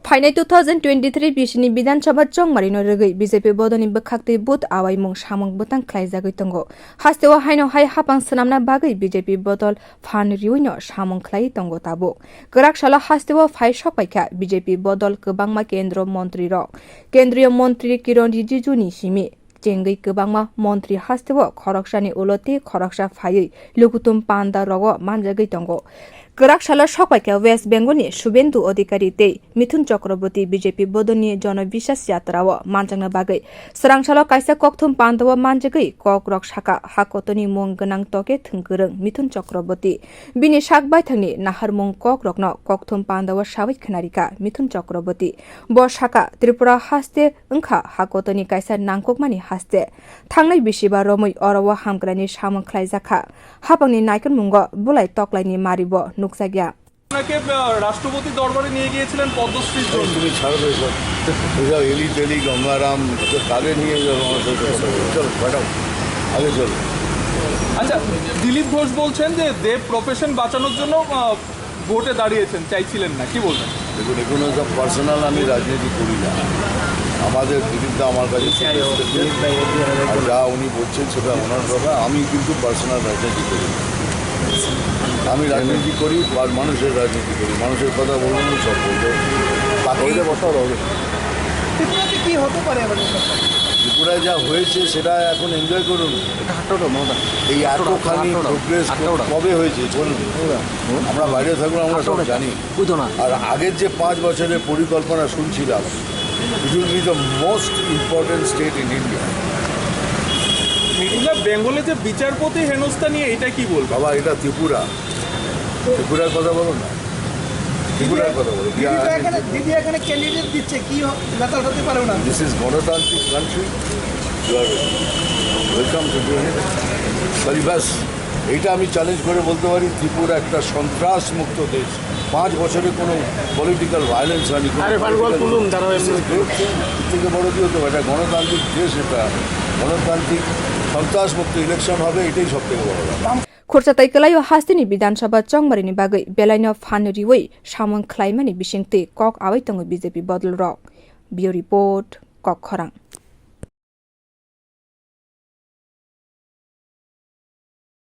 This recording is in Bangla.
फाइनाल 2023 बिसिनि विधानसभा चंमारिनो रगै बीजेपी बदनि बखाक्ति बुथ आवाई मुं सामंग बतang ख्लाइजागै तंगो hasteo हाइनो हाइ हापां सनामना बागै बीजेपी बदल फान रिउइनो सामंग ख्लाइ तंगो ताबो गराक साला hasteo फाइ सपाइखा बीजेपी बदल गोबांमा केन्द्र मन्त्री रक केन्द्रीय मन्त्री किरण रिजिजुनि सिमि चेंगै गोबांमा मन्त्री hasteo खरकसानि उलते खरकसा फायै लुकुतुम पान्दा रग मानजागै तंगो गराक साला सपाइखा वेस्ट बेंगलनि शुभेन्दु अधिकारी ते मिथुन चक्रवर्ती बीजेपी बदनि जनविश्वास यात्राव मानजांना बागै स्वरां साला काisa kokthum pando manjakgwi kwrak saka hakotorni mung gwnang toke thwngrwng Mithun Chakraborty बिनि साक बायथांनि नाहार मुं kokrakno kokthum pando साबै खनारिका मिथुन चक्रवर्ती ब साका त्रिपुरा haste ओंखा hakotorni kaisa नांगकमानि haste थांनाय बिसिबा रमै अरवा हामग्रानि सामं ख्लाइजाखा हापांनि नायकन मुंग बुलाय तकलाइनि मारिब नुकसागिया আপনাকে রাষ্ট্রপতি দরবারে নিয়ে গিয়েছিলেন পদ্মশ্রীর জন্য তুমি ছাড়ো এসব এসব এলি টেলি গঙ্গারাম কাকে নিয়ে যাবো চলো পাঠাও আগে চলো। আচ্ছা, দিলীপ ঘোষ বলছেন যে দেব প্রফেশন বাঁচানোর জন্য ভোটে দাঁড়িয়েছেন, চাইছিলেন না, কি বলবেন? দেখুন এগুলো সব পার্সোনাল, আমি রাজনীতি করি না। আমাদের দিলীপদা আমার কাছে যা উনি বলছেন সেটা ওনার কথা, আমি কিন্তু পার্সোনাল রাজনীতি করি। আমি রাজনীতি করি আর মানুষের রাজনীতি করি, মানুষের কথা বলবো, সব বলবো। বাকিটা বসাও হবে। কি হতে পারে ত্রিপুরায় যা হয়েছে সেটা এখন এনজয় করুন। এই এতখানি প্রোগ্রেস কবে হয়েছে বলুন? আমরা বাইরে থাকবো, আমরা সব জানি। আর আগের যে 5 বছরের পরিকল্পনা শুনছিলাম, it will be the most important state in India. বেঙ্গলে যে বিচারপতি হেনস্থা নিয়ে এটা কি বলবো? বাবা, এটা ত্রিপুরা, ত্রিপুরার কথা বলো না, ত্রিপুরার কথা বলো। দিদি এখানে ক্যান্ডিডেট দিচ্ছে, কি ব্যাপার হতে পারে না? দিস ইজ গণতান্ত্রিক country, you are welcome to do it. Sorry, ব্যাস এইটা আমি চ্যালেঞ্জ করে বলতে পারি, ত্রিপুরা একটা সন্ত্রাস মুক্ত দেশ। 5 বছরে কোনো পলিটিক্যাল ভায়োলেন্স হয়নি। থেকে বড় কি হতে পারে? এটা গণতান্ত্রিক দেশ, এটা গণতান্ত্রিক সন্ত্রাস মুক্ত ইলেকশন হবে, এটাই সব থেকে বড় ব্যাপার। खोर्सा तैकलायो hasteni विधानसभा चंमारिनि बागै बेलायनो फान रिवै सामंग ख्लाइमानि बिसिंगते कक आवाइ तंगो बीजेपी बदल रक बियो रिपोर्ट कक खरां।